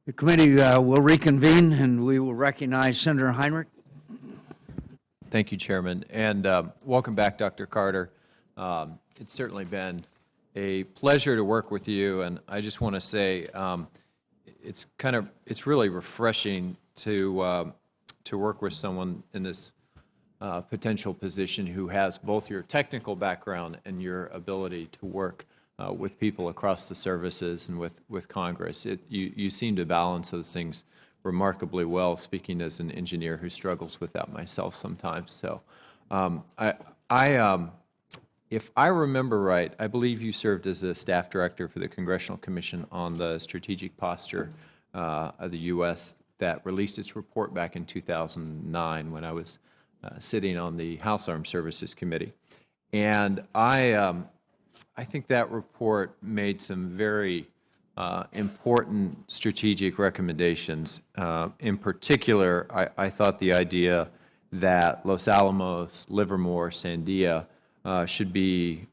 The committee will reconvene, and we will recognize Senator Heinrich. Thank you, Chairman, and welcome back, Dr. Carter. It's certainly been a pleasure to work with you, and I just want to say it's really refreshing to work with someone in this potential position who has both your technical background and your ability to work with people across the services and with Congress. You seem to balance those things remarkably well, speaking as an engineer who struggles with that myself sometimes. So if I remember right, I believe you served as a staff director for the Congressional Commission on the Strategic Posture of the U.S. that released its report back in 2009 when I was sitting on the House Armed Services Committee. And I think that report made some very important strategic recommendations. In particular, I thought the idea that Los Alamos, Livermore, Sandia should be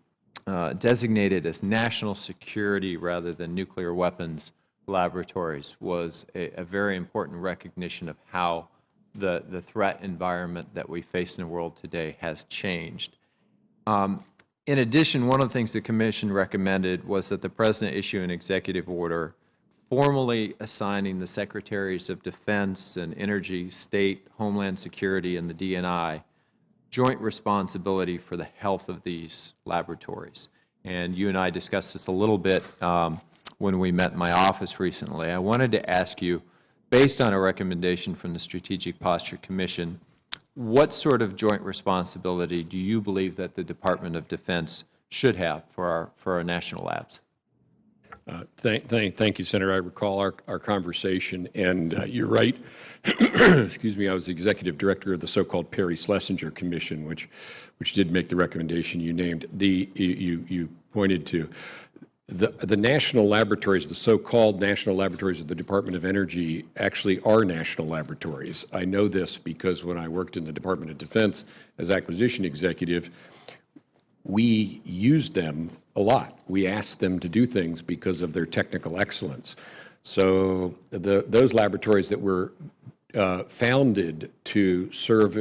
designated as national security rather than nuclear weapons laboratories was a very important recognition of how the threat environment that we face in the world today has changed. In addition, one of the things the Commission recommended was that the President issue an executive order formally assigning the Secretaries of Defense and Energy, State, Homeland Security, and the DNI joint responsibility for the health of these laboratories. And you and I discussed this a little bit when we met in my office recently. I wanted to ask you, based on a recommendation from the Strategic Posture Commission, what sort of joint responsibility do you believe that the Department of Defense should have for our national labs? Thank you, Senator. I recall our conversation, and you're right. Excuse me. I was the executive director of the so-called Perry Schlesinger Commission, which did make the recommendation you named. You pointed to the national laboratories, the so-called national laboratories of the Department of Energy, actually are national laboratories. I know this because when I worked in the Department of Defense as acquisition executive, we used them a lot. We asked them to do things because of their technical excellence. So those laboratories that were founded to serve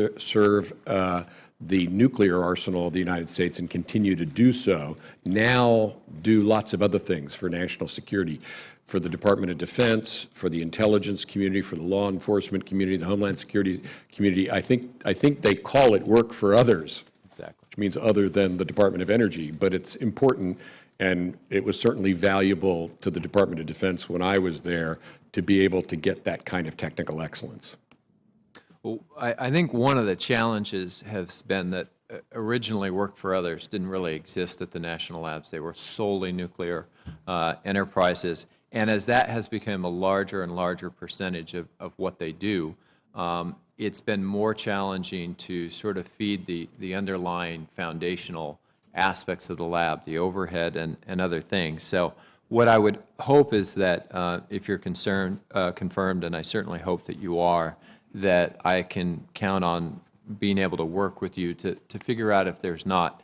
the nuclear arsenal of the United States and continue to do so, now do lots of other things for national security, for the Department of Defense, for the intelligence community, for the law enforcement community, the Homeland Security community. I think they call it work for others, exactly, which means other than the Department of Energy, but it's important, and it was certainly valuable to the Department of Defense when I was there to be able to get that kind of technical excellence. Well, I think one of the challenges has been that originally work for others didn't really exist at the national labs. They were solely nuclear enterprises. And as that has become a larger and larger percentage of what they do, it's been more challenging to sort of feed the underlying foundational aspects of the lab, the overhead and other things. So what I would hope is that if you're confirmed, and I certainly hope that you are, that I can count on being able to work with you to figure out if there's not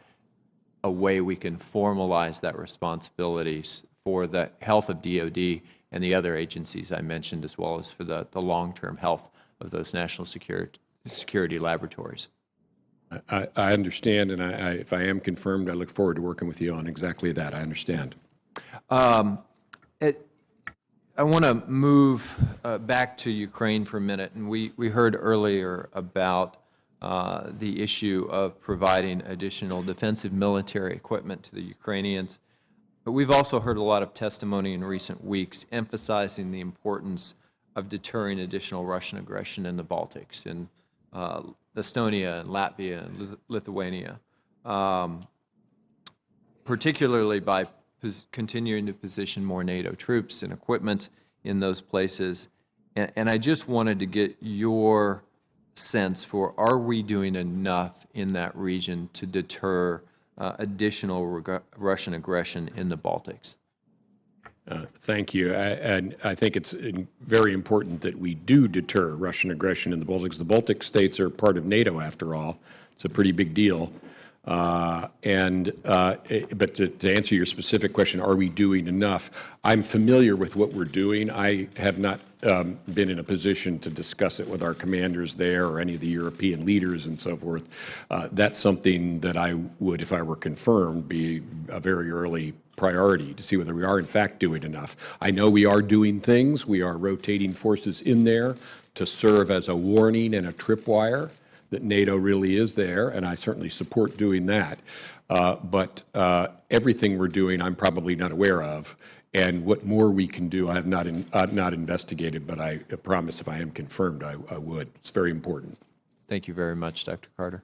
a way we can formalize that responsibility for the health of DOD and the other agencies I mentioned, as well as for the long-term health of those national security laboratories. I understand, and if I am confirmed, I look forward to working with you on exactly that. I understand. I want to move back to Ukraine for a minute, and we heard earlier about the issue of providing additional defensive military equipment to the Ukrainians. But we've also heard a lot of testimony in recent weeks emphasizing the importance of deterring additional Russian aggression in the Baltics, in Estonia and Latvia and Lithuania, particularly by continuing to position more NATO troops and equipment in those places. And I just wanted to get your sense for, are we doing enough in that region to deter additional Russian aggression in the Baltics? Thank you. And I think it's very important that we do deter Russian aggression in the Baltics. The Baltic states are part of NATO, after all. It's a pretty big deal. But to answer your specific question, are we doing enough? I'm familiar with what we're doing. I have not been in a position to discuss it with our commanders there or any of the European leaders and so forth. That's something that I would, if I were confirmed, be a very early priority to see whether we are in fact doing enough. I know we are doing things. We are rotating forces in there to serve as a warning and a tripwire that NATO really is there, and I certainly support doing that. But everything we're doing, I'm probably not aware of, and what more we can do, I have not investigated, but I promise if I am confirmed, I would. It's very important. Thank you very much, Dr. Carter.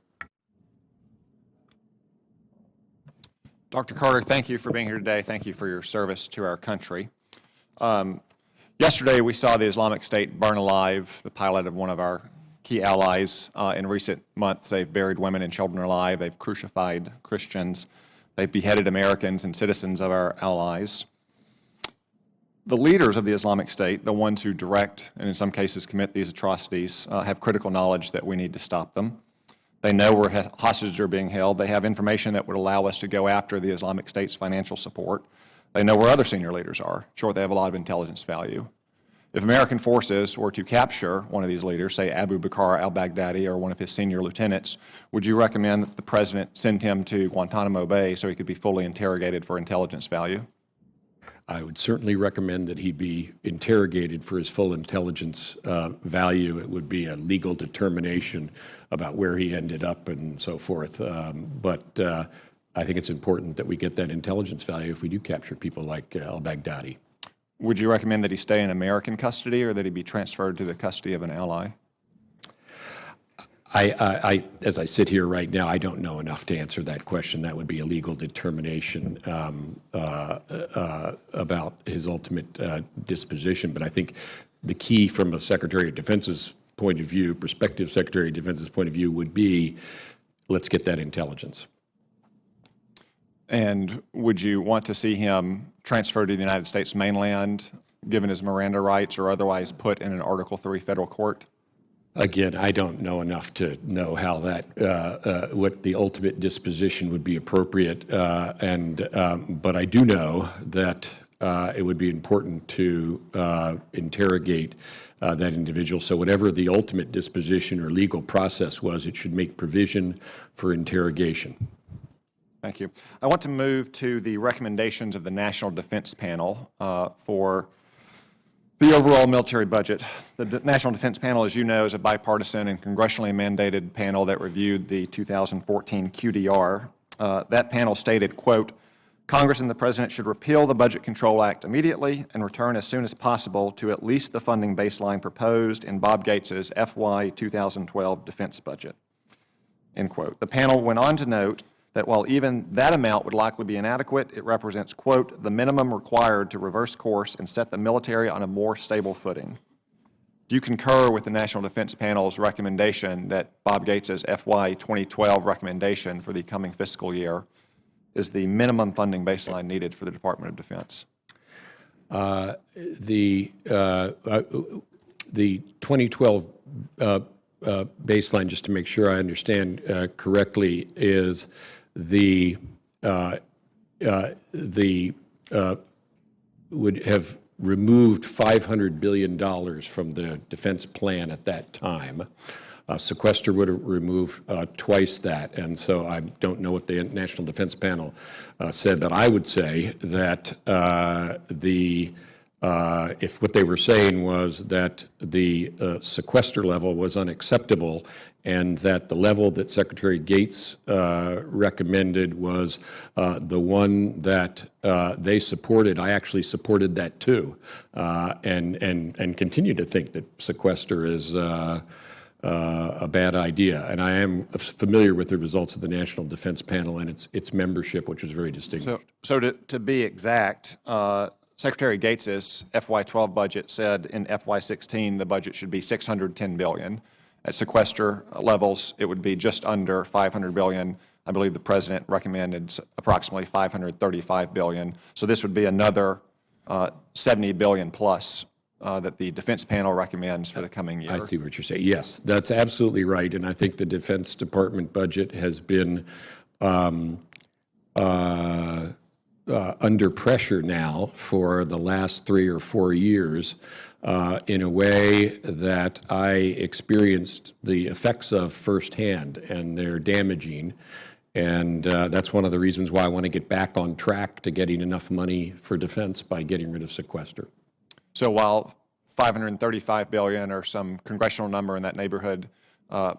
Dr. Carter, thank you for being here today. Thank you for your service to our country. Yesterday, we saw the Islamic State burn alive the pilot of one of our key allies. In recent months, they've buried women and children alive. They've crucified Christians. They've beheaded Americans and citizens of our allies. The leaders of the Islamic State, the ones who direct and in some cases commit these atrocities, have critical knowledge that we need to stop them. They know where hostages are being held. They have information that would allow us to go after the Islamic State's financial support. They know where other senior leaders are. Sure, they have a lot of intelligence value. If American forces were to capture one of these leaders, say Abu Bakr al-Baghdadi or one of his senior lieutenants, would you recommend that the President send him to Guantanamo Bay so he could be fully interrogated for intelligence value? I would certainly recommend that he be interrogated for his full intelligence value. It would be a legal determination about where he ended up and so forth. But I think it's important that we get that intelligence value if we do capture people like al-Baghdadi. Would you recommend that he stay in American custody or that he be transferred to the custody of an ally? As I sit here right now, I don't know enough to answer that question. That would be a legal determination about his ultimate disposition. But I think the key from a Secretary of Defense's point of view, prospective Secretary of Defense's point of view, would be, let's get that intelligence. And would you want to see him transferred to the United States mainland, given his Miranda rights, or otherwise put in an Article III federal court? Again, I don't know enough to know how that, what the ultimate disposition would be appropriate, but I do know that it would be important to interrogate that individual. So whatever the ultimate disposition or legal process was, it should make provision for interrogation. Thank you. I want to move to the recommendations of the National Defense Panel for the overall military budget. The National Defense Panel, as you know, is a bipartisan and congressionally mandated panel that reviewed the 2014 QDR. That panel stated, quote, Congress and the President should repeal the Budget Control Act immediately and return as soon as possible to at least the funding baseline proposed in Bob Gates's FY 2012 defense budget, end quote. The panel went on to note that while even that amount would likely be inadequate, it represents, quote, the minimum required to reverse course and set the military on a more stable footing. Do you concur with the National Defense Panel's recommendation that Bob Gates's FY 2012 recommendation for the coming fiscal year is the minimum funding baseline needed for the Department of Defense? The 2012 baseline, just to make sure I understand correctly, is would have removed $500 billion from the defense plan at that time. Sequester would have removed twice that, and so I don't know what the National Defense Panel said, but I would say that if what they were saying was that the sequester level was unacceptable and that the level that Secretary Gates recommended was the one that they supported, I actually supported that too, and continue to think that sequester is a bad idea. And I am familiar with the results of the National Defense Panel and its membership, which was very distinguished. So to be exact, Secretary Gates's FY12 budget said in FY16 the budget should be $610 billion. At sequester levels, it would be just under $500 billion. I believe the President recommended approximately $535 billion. So this would be another $70 billion plus that the Defense Panel recommends for the coming year. I see what you're saying. Yes, that's absolutely right. And I think the Defense Department budget has been under pressure now for the last 3 or 4 years in a way that I experienced the effects of firsthand, and they're damaging. And that's one of the reasons why I want to get back on track to getting enough money for defense by getting rid of sequester. So while $535 billion or some congressional number in that neighborhood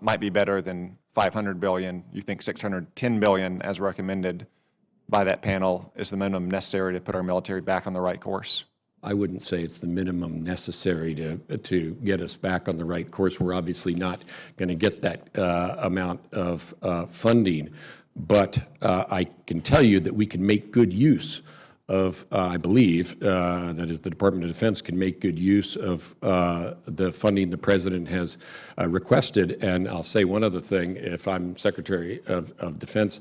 might be better than $500 billion, you think $610 billion, as recommended by that panel, is the minimum necessary to put our military back on the right course? I wouldn't say it's the minimum necessary to get us back on the right course. We're obviously not going to get that amount of funding, but I can tell you that we can make good use of, I believe, that is, the Department of Defense can make good use of the funding the President has requested. And I'll say one other thing, if I'm Secretary of Defense,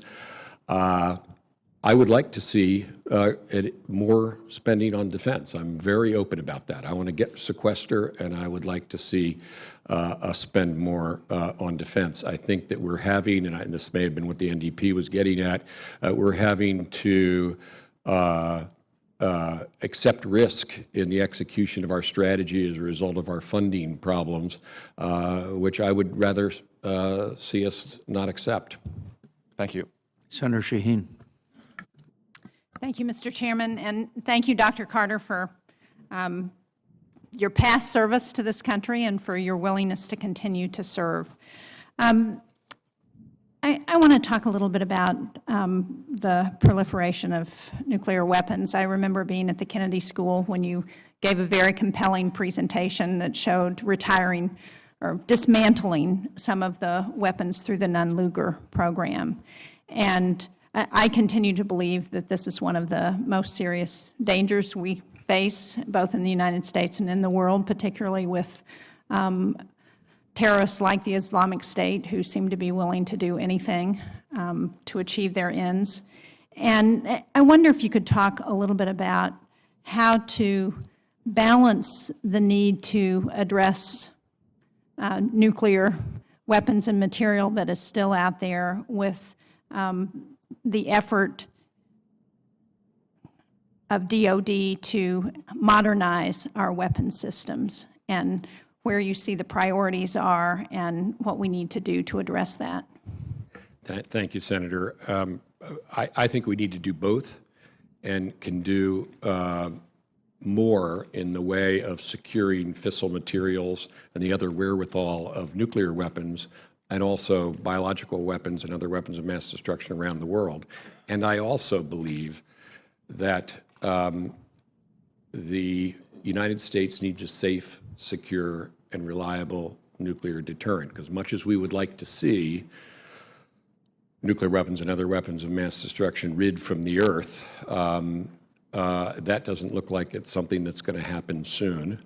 I would like to see more spending on defense. I'm very open about that. I want to get sequester, and I would like to see us spend more on defense. I think that we're having, and this may have been what the NDP was getting at, we're having to accept risk in the execution of our strategy as a result of our funding problems, which I would rather see us not accept. Thank you. Senator Shaheen. Thank you, Mr. Chairman, and thank you, Dr. Carter, for your past service to this country and for your willingness to continue to serve. I want to talk a little bit about the proliferation of nuclear weapons. I remember being at the Kennedy School when you gave a very compelling presentation that showed retiring or dismantling some of the weapons through the Nunn-Lugar program. And I continue to believe that this is one of the most serious dangers we face, both in the United States and in the world, particularly with terrorists like the Islamic State who seem to be willing to do anything to achieve their ends. And I wonder if you could talk a little bit about how to balance the need to address nuclear weapons and material that is still out there with the effort of DOD to modernize our weapon systems, and where you see the priorities are and what we need to do to address that. Thank you, Senator. I think we need to do both and can do more in the way of securing fissile materials and the other wherewithal of nuclear weapons, and also biological weapons and other weapons of mass destruction around the world. And I also believe that the United States needs a safe, secure, and reliable nuclear deterrent, because much as we would like to see nuclear weapons and other weapons of mass destruction rid from the earth, that doesn't look like it's something that's going to happen soon.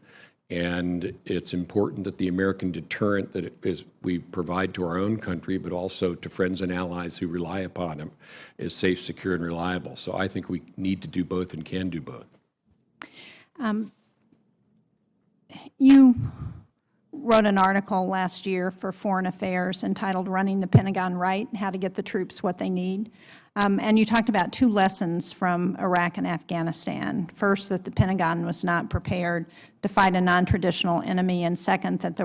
And it's important that the American deterrent that we provide to our own country, but also to friends and allies who rely upon them, is safe, secure, and reliable. So I think we need to do both and can do both. You wrote an article last year for Foreign Affairs entitled "Running the Pentagon Right: How to Get the Troops What They Need." And you talked about 2 lessons from Iraq and Afghanistan. First, that the Pentagon was not prepared to fight a non-traditional enemy, and second, that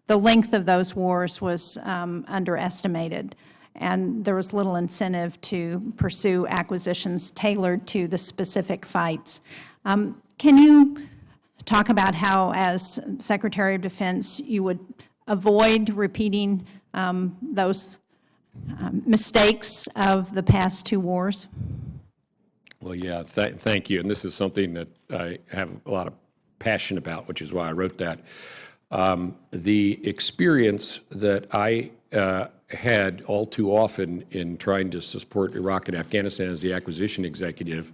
the length of those wars was underestimated, and there was little incentive to pursue acquisitions tailored to the specific fights. Can you talk about how, as Secretary of Defense, you would avoid repeating those mistakes of the past 2 wars? Well, yeah, thank you. And this is something that I have a lot of passion about, which is why I wrote that. The experience that I had all too often in trying to support Iraq and Afghanistan as the acquisition executive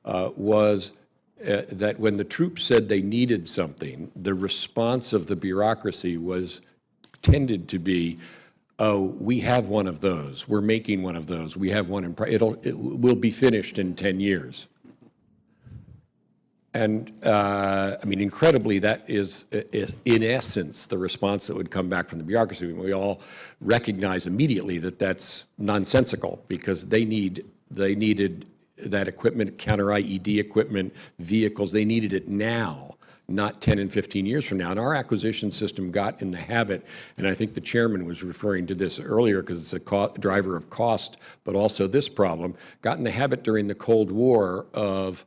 was that when the troops said they needed something, the response of the bureaucracy tended to be, oh, we have one of those. We're making one of those. We have one. It will be finished in 10 years. I mean, incredibly, that is in essence the response that would come back from the bureaucracy. We all recognize immediately that that's nonsensical because they needed that equipment, counter IED equipment, vehicles. They needed it now, not 10 and 15 years from now. And our acquisition system got in the habit, and I think the chairman was referring to this earlier because it's a driver of cost, but also this problem, got in the habit during the Cold War of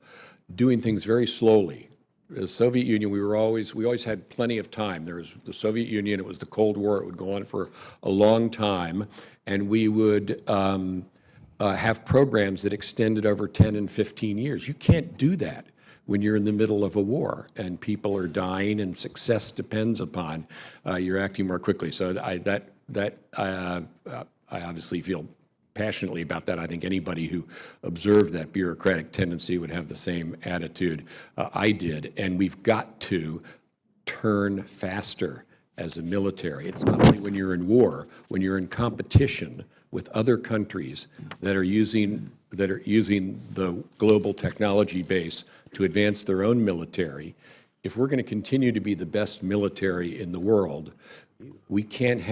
doing things very slowly. The Soviet Union, we always had plenty of time. There was the Soviet Union, it was the Cold War, it would go on for a long time, and we would have programs that extended over 10 and 15 years. You can't do that when you're in the middle of a war and people are dying and success depends upon you're acting more quickly. So I obviously feel passionately about that. I think anybody who observed that bureaucratic tendency would have the same attitude I did. And we've got to turn faster as a military. It's not only when you're in war, when you're in competition with other countries that are using the global technology base to advance their own military. If we're going to continue to be the best military in the world, we can't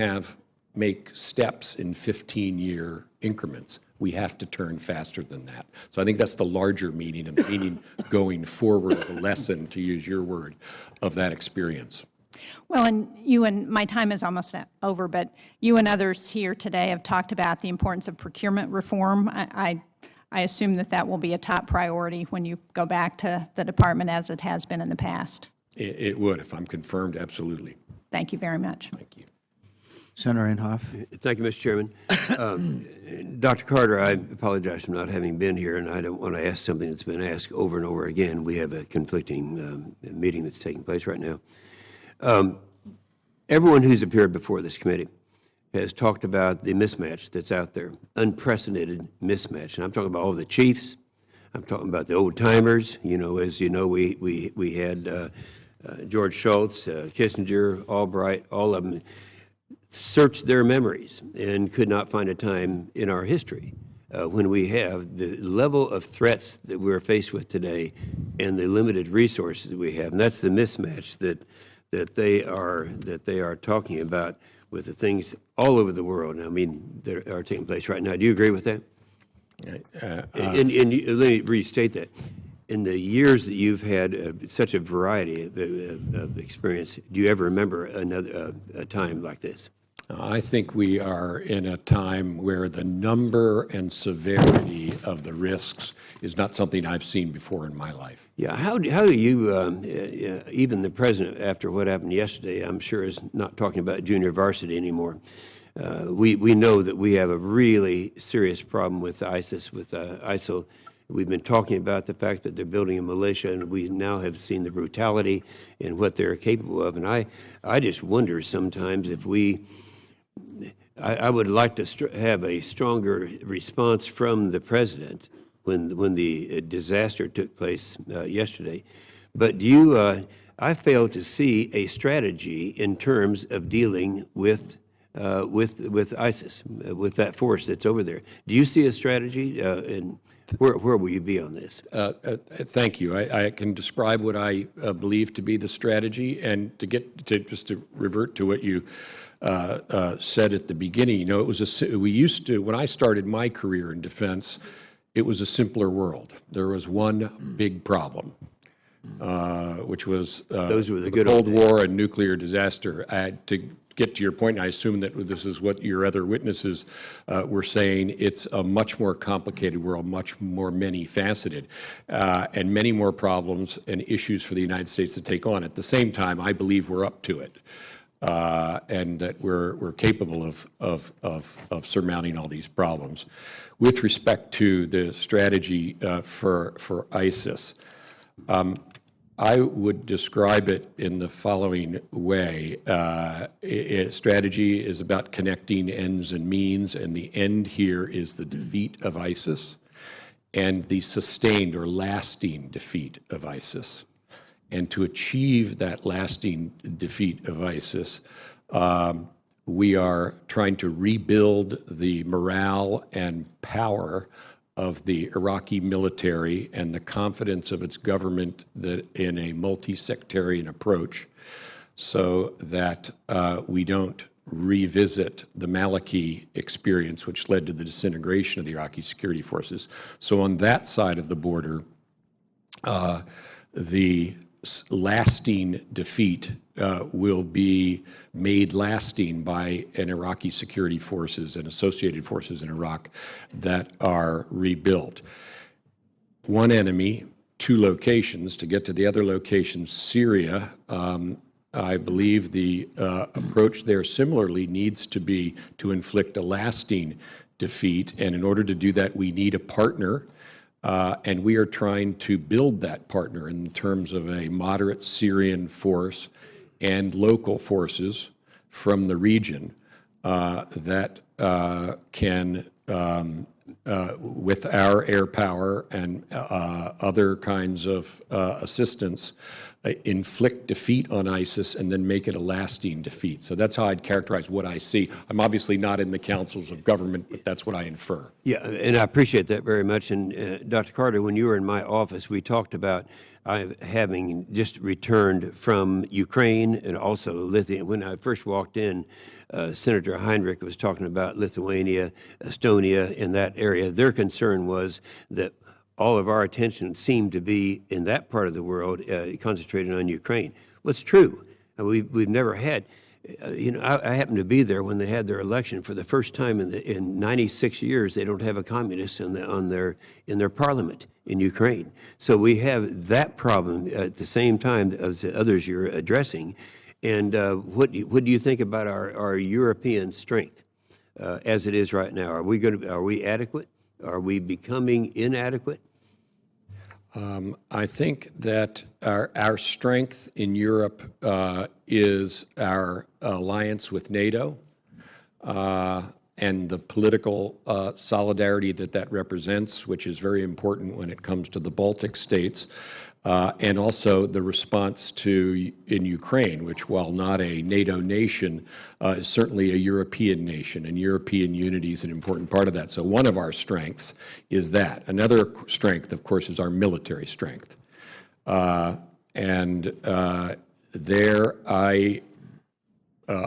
make steps in 15-year increments. We have to turn faster than that. So I think that's the larger meaning, and the meaning going forward, the lesson, to use your word, of that experience. Well, and my time is almost over, but you and others here today have talked about the importance of procurement reform. I assume that will be a top priority when you go back to the department as it has been in the past. It would, if I'm confirmed, absolutely. Thank you very much. Thank you. Senator Inhofe. Thank you, Mr. Chairman. Dr. Carter, I apologize for not having been here, and I don't want to ask something that's been asked over and over again. We have a conflicting meeting that's taking place right now. Everyone who's appeared before this committee has talked about the mismatch that's out there, unprecedented mismatch. And I'm talking about all the chiefs. I'm talking about the old timers. You know, as you know, we had George Shultz, Kissinger, Albright, all of them searched their memories and could not find a time in our history when we have the level of threats that we're faced with today and the limited resources that we have. And that's the mismatch that they are talking about with the things all over the world. I mean, that are taking place right now. Do you agree with that? And let me restate that. In the years that you've had such a variety of experience, do you ever remember a time like this? I think we are in a time where the number and severity of the risks is not something I've seen before in my life. Yeah, how do you, even the president, after what happened yesterday, I'm sure is not talking about junior varsity anymore. We know that we have a really serious problem with ISIS, with ISIL. We've been talking about the fact that they're building a militia, and we now have seen the brutality and what they're capable of. And I just wonder sometimes if I would like to have a stronger response from the president when the disaster took place yesterday. But I fail to see a strategy in terms of dealing with ISIS, with that force that's over there. Do you see a strategy, and where will you be on this? Thank you. I can describe what I believe to be the strategy, and just to revert to what you said at the beginning. You know, when I started my career in defense, it was a simpler world. There was one big problem, which was Those were the good Cold old days. War and nuclear disaster. To get to your point, and I assume that this is what your other witnesses were saying, it's a much more complicated world, much more many-faceted, and many more problems and issues for the United States to take on. At the same time, I believe we're up to it, and that we're capable of surmounting all these problems. With respect to the strategy for ISIS, I would describe it in the following way. Strategy is about connecting ends and means, and the end here is the defeat of ISIS and the sustained or lasting defeat of ISIS. And to achieve that lasting defeat of ISIS, we are trying to rebuild the morale and power of the Iraqi military and the confidence of its government that in a multi-sectarian approach, so that we don't revisit the Maliki experience, which led to the disintegration of the Iraqi security forces. So on that side of the border, the lasting defeat will be made lasting by an Iraqi security forces and associated forces in Iraq that are rebuilt. One enemy, two locations. To get to the other location, Syria, I believe the approach there similarly needs to be to inflict a lasting defeat, and in order to do that, we need a partner. And we are trying to build that partner in terms of a moderate Syrian force and local forces from the region that can, with our air power and other kinds of assistance, inflict defeat on ISIS and then make it a lasting defeat. So that's how I'd characterize what I see. I'm obviously not in the councils of government, but that's what I infer. Yeah, and I appreciate that very much. And Dr. Carter, when you were in my office, we talked about having just returned from Ukraine and also Lithuania. When I first walked in, Senator Heinrich was talking about Lithuania, Estonia, in that area. Their concern was that all of our attention seemed to be in that part of the world concentrated on Ukraine. What's true? We've never had. I happened to be there when they had their election for the first time in 96 years. They don't have a communist in their parliament in Ukraine. So we have that problem at the same time as the others you're addressing. And what do you think about our European strength as it is right now? Are we adequate? Are we becoming inadequate? I think that our strength in Europe is our alliance with NATO and the political solidarity that represents, which is very important when it comes to the Baltic states, and also the response in Ukraine, which, while not a NATO nation, is certainly a European nation, and European unity is an important part of that. So one of our strengths is that. Another strength, of course, is our military strength. There I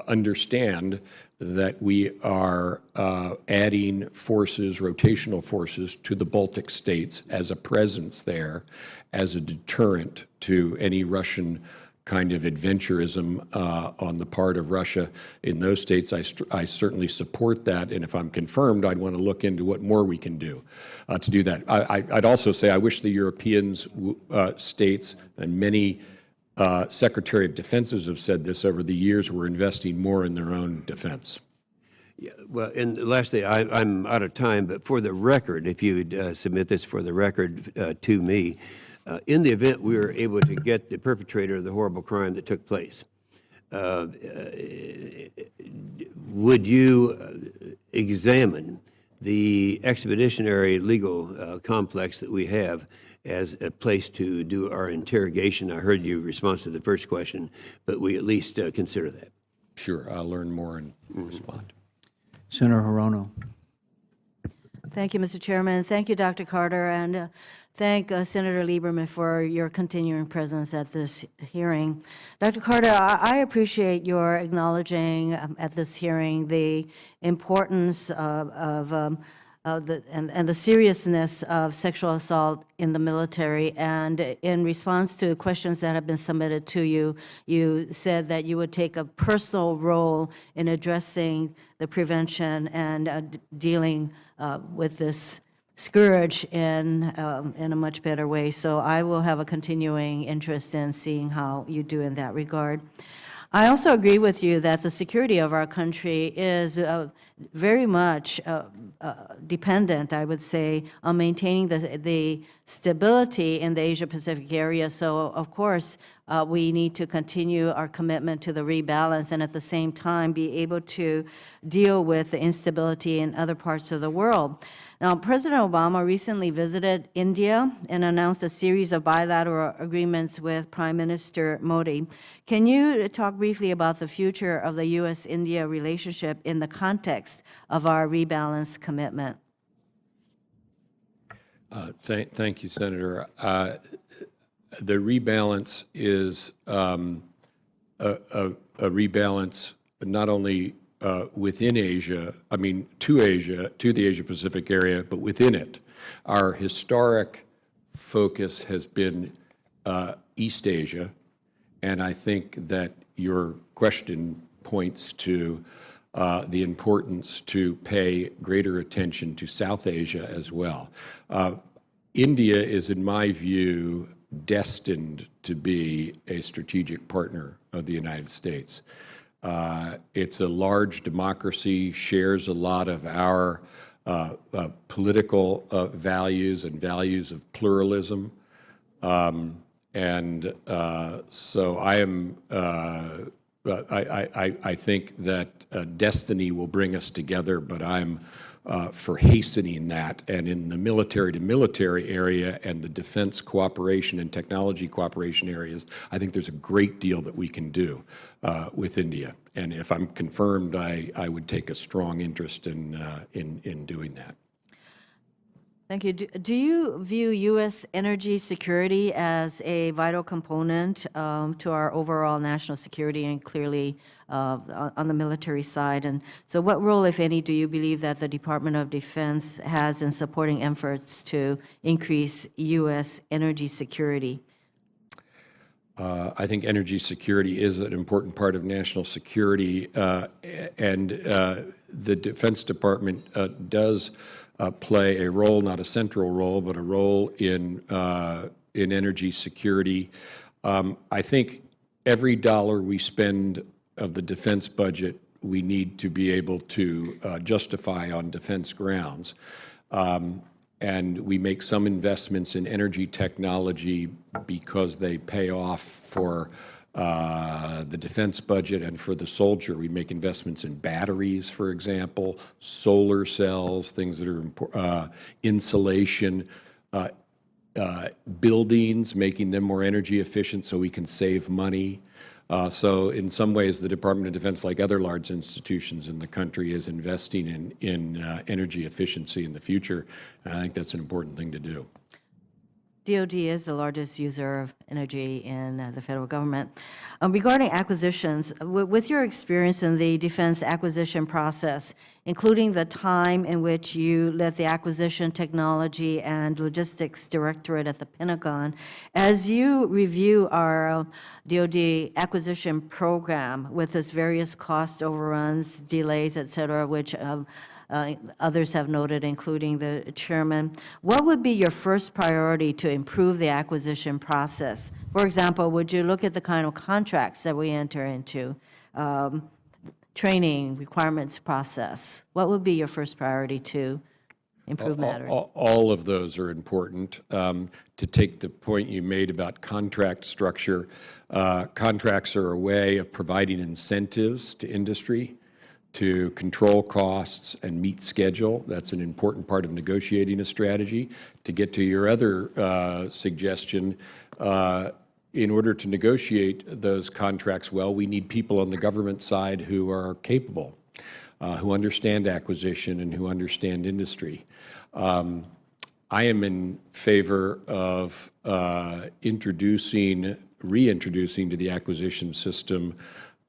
understand that we are adding forces, rotational forces, to the Baltic states as a presence there, as a deterrent to any Russian kind of adventurism on the part of Russia in those states. I certainly support that, and if I'm confirmed, I'd want to look into what more we can do to do that. I'd also say I wish the European states, and many Secretary of Defenses have said this over the years, were investing more in their own defense. Yeah, well, and lastly, I'm out of time, but for the record, if you would submit this for the record to me, in the event we were able to get the perpetrator of the horrible crime that took place, would you examine the expeditionary legal complex that we have as a place to do our interrogation? I heard your response to the first question, but we at least consider that. Sure, I'll learn more and respond. Senator Hirono. Thank you, Mr. Chairman. Thank you, Dr. Carter, and thank Senator Lieberman for your continuing presence at this hearing. Dr. Carter, I appreciate your acknowledging at this hearing the importance of the seriousness of sexual assault in the military. And in response to questions that have been submitted to you, you said that you would take a personal role in addressing the prevention and dealing with this scourge in a much better way. So I will have a continuing interest in seeing how you do in that regard. I also agree with you that the security of our country is very much dependent, I would say, on maintaining the stability in the Asia-Pacific area. So, of course, we need to continue our commitment to the rebalance and at the same time be able to deal with the instability in other parts of the world. Now, President Obama recently visited India and announced a series of bilateral agreements with Prime Minister Modi. Can you talk briefly about the future of the U.S.-India relationship in the context of our rebalance commitment? Thank you, Senator. The rebalance is a rebalance not only within Asia, to the Asia-Pacific area, but within it. Our historic focus has been East Asia, and I think that your question points to the importance to pay greater attention to South Asia as well. India is, in my view, destined to be a strategic partner of the United States. It's a large democracy, shares a lot of our political values and values of pluralism. So I think that destiny will bring us together, but I'm for hastening that. And in the military-to-military area and the defense cooperation and technology cooperation areas, I think there's a great deal that we can do with India. And if I'm confirmed, I would take a strong interest in doing that. Thank you. Do you view U.S. energy security as a vital component to our overall national security, and clearly on the military side? And so what role, if any, do you believe that the Department of Defense has in supporting efforts to increase U.S. energy security? I think energy security is an important part of national security, and the Defense Department does play a role, not a central role, but a role in energy security. I think every dollar we spend of the defense budget, we need to be able to justify on defense grounds. And we make some investments in energy technology because they pay off for the defense budget and for the soldier. We make investments in batteries, for example, solar cells, things that are insulation, buildings, making them more energy efficient so we can save money. So in some ways, the Department of Defense, like other large institutions in the country, is investing in energy efficiency in the future. And I think that's an important thing to do. DOD is the largest user of energy in the federal government. Regarding acquisitions, with your experience in the defense acquisition process, including the time in which you led the acquisition technology and logistics directorate at the Pentagon, as you review our DOD acquisition program with its various cost overruns, delays, et cetera, which others have noted, including the chairman, what would be your first priority to improve the acquisition process? For example, would you look at the kind of contracts that we enter into, training, requirements process? What would be your first priority to improve matters? All of those are important. To take the point you made about contract structure, contracts are a way of providing incentives to industry to control costs and meet schedule. That's an important part of negotiating a strategy. To get to your other suggestion, in order to negotiate those contracts well, we need people on the government side who are capable, who understand acquisition and who understand industry. I am in favor of reintroducing to the acquisition system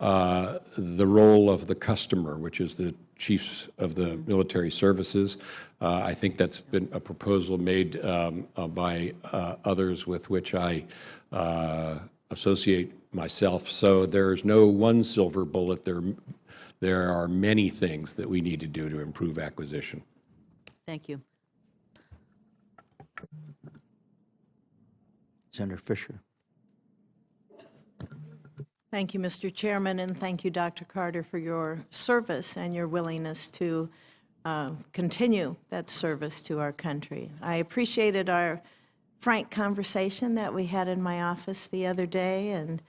the role of the customer, which is the chiefs of the military services. I think that's been a proposal made by others with which I associate myself. So there's no one silver bullet. There are many things that we need to do to improve acquisition. Thank you. Senator Fisher. Thank you, Mr. Chairman, and thank you, Dr. Carter, for your service and your willingness to continue that service to our country. I appreciated our frank conversation that we had in my office the other day, and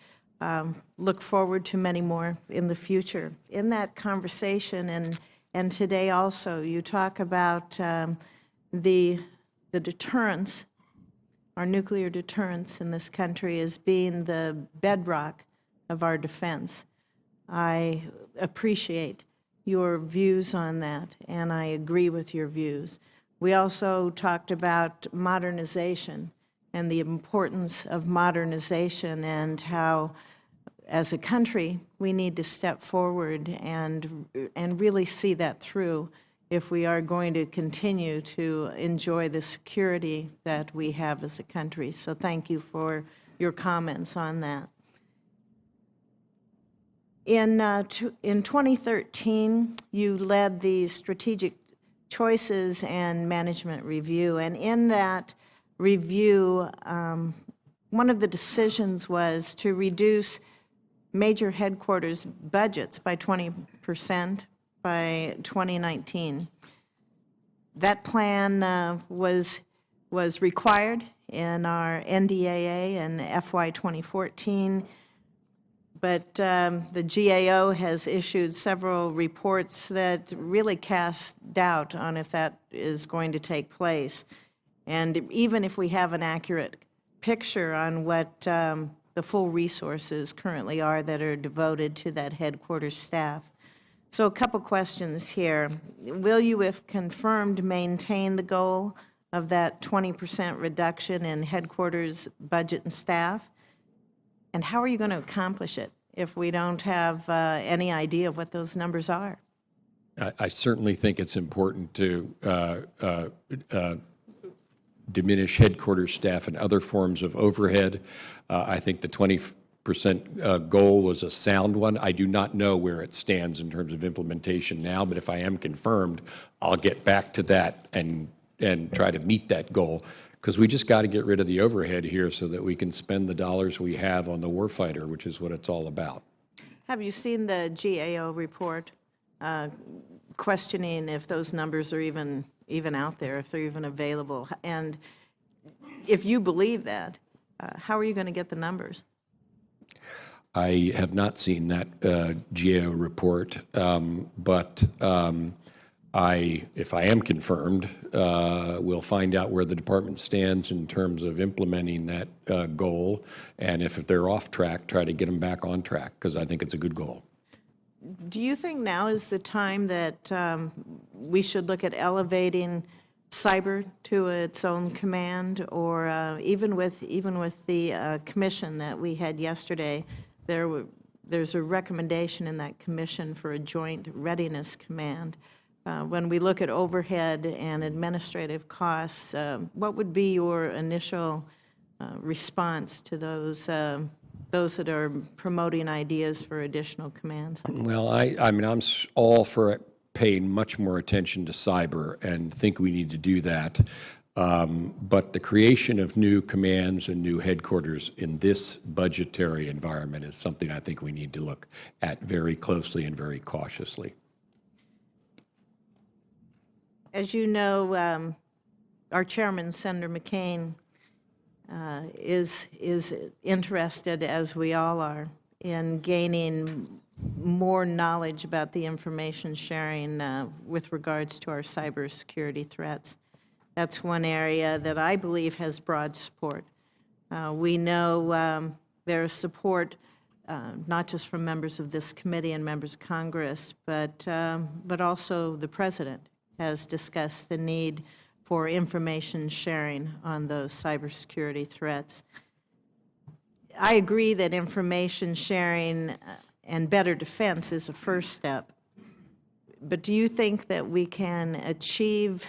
look forward to many more in the future. In that conversation and today also, you talk about the deterrence, our nuclear deterrence in this country as being the bedrock of our defense. I appreciate your views on that, and I agree with your views. We also talked about modernization and the importance of modernization and how, as a country, we need to step forward and really see that through if we are going to continue to enjoy the security that we have as a country. So thank you for your comments on that. In 2013, you led the Strategic Choices and Management Review, and in that review, one of the decisions was to reduce major headquarters budgets by 20% by 2019. That plan was required in our NDAA and FY 2014, but the GAO has issued several reports that really cast doubt on if that is going to take place. And even if we have an accurate picture on what the full resources currently are that are devoted to that headquarters staff. So a couple questions here. Will you, if confirmed, maintain the goal of that 20% reduction in headquarters budget and staff? And how are you going to accomplish it if we don't have any idea of what those numbers are? I certainly think it's important to diminish headquarters staff and other forms of overhead. I think the 20% goal was a sound one. I do not know where it stands in terms of implementation now, but if I am confirmed, I'll get back to that and try to meet that goal, because we just got to get rid of the overhead here so that we can spend the dollars we have on the warfighter, which is what it's all about. Have you seen the GAO report questioning if those numbers are even out there, if they're even available? And if you believe that, how are you going to get the numbers? I have not seen that GAO report, but if I am confirmed, we'll find out where the department stands in terms of implementing that goal, and if they're off track, try to get them back on track, because I think it's a good goal. Do you think now is the time that we should look at elevating cyber to its own command, or even with the commission that we had yesterday, there's a recommendation in that commission for a joint readiness command. When we look at overhead and administrative costs, what would be your initial response to those that are promoting ideas for additional commands? Well, I mean, I'm all for paying much more attention to cyber and think we need to do that. But the creation of new commands and new headquarters in this budgetary environment is something I think we need to look at very closely and very cautiously. As you know, our chairman, Senator McCain, is interested, as we all are, in gaining more knowledge about the information sharing with regards to our cybersecurity threats. That's one area that I believe has broad support. We know there is support not just from members of this committee and members of Congress, but also the President has discussed the need for information sharing on those cybersecurity threats. I agree that information sharing and better defense is a first step, but do you think that we can achieve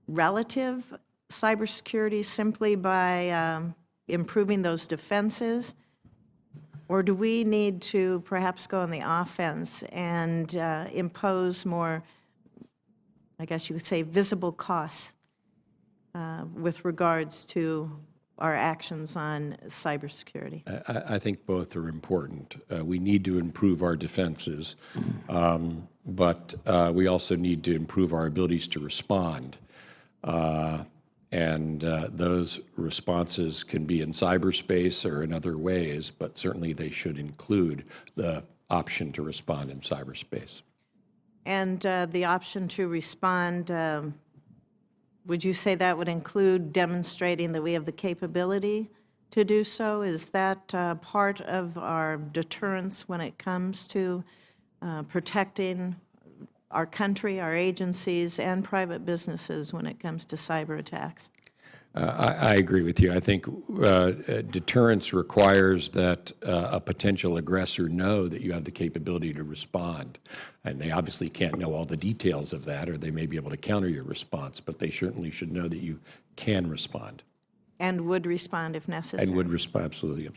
relative cybersecurity simply by improving those defenses? Or do we need to perhaps go on the offense and impose more, I guess you could say, visible costs with regards to our actions on cybersecurity? I think both are important. We need to improve our defenses, but we also need to improve our abilities to respond. And those responses can be in cyberspace or in other ways, but certainly they should include the option to respond in cyberspace. And the option to respond, would you say that would include demonstrating that we have the capability to do so? Is that part of our deterrence when it comes to protecting our country, our agencies, and private businesses when it comes to cyber attacks. I agree with you. I think deterrence requires that a potential aggressor know that you have the capability to respond. And they obviously can't know all the details of that, or they may be able to counter your response, but they certainly should know that you can respond. And would respond if necessary. And would respond, absolutely.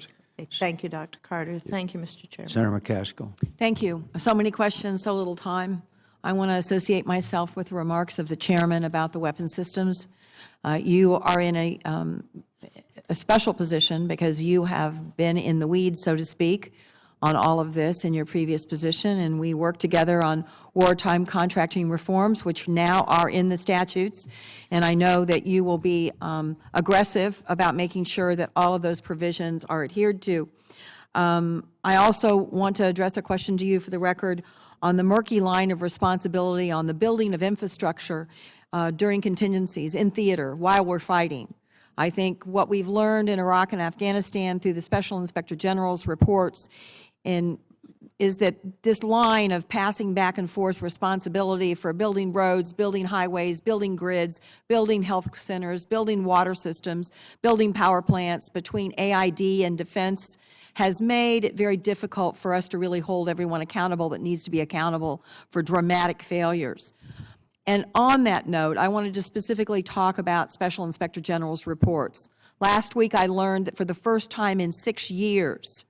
Thank you, Dr. Carter. Thank you, Mr. Chairman. Senator McCaskill. Thank you. So many questions, so little time. I want to associate myself with the remarks of the chairman about the weapon systems. You are in a special position because you have been in the weeds, so to speak, on all of this in your previous position, and we worked together on wartime contracting reforms, which now are in the statutes, and I know that you will be aggressive about making sure that all of those provisions are adhered to. I also want to address a question to you for the record on the murky line of responsibility on the building of infrastructure during contingencies in theater while we're fighting. I think what we've learned in Iraq and Afghanistan through the Special Inspector General's reports is that this line of passing back and forth responsibility for building roads, building highways, building grids, building health centers, building water systems, building power plants between AID and defense has made it very difficult for us to really hold everyone accountable that needs to be accountable for dramatic failures. And on that note, I wanted to specifically talk about Special Inspector General's reports. Last week, I learned that for the first time in 6 years,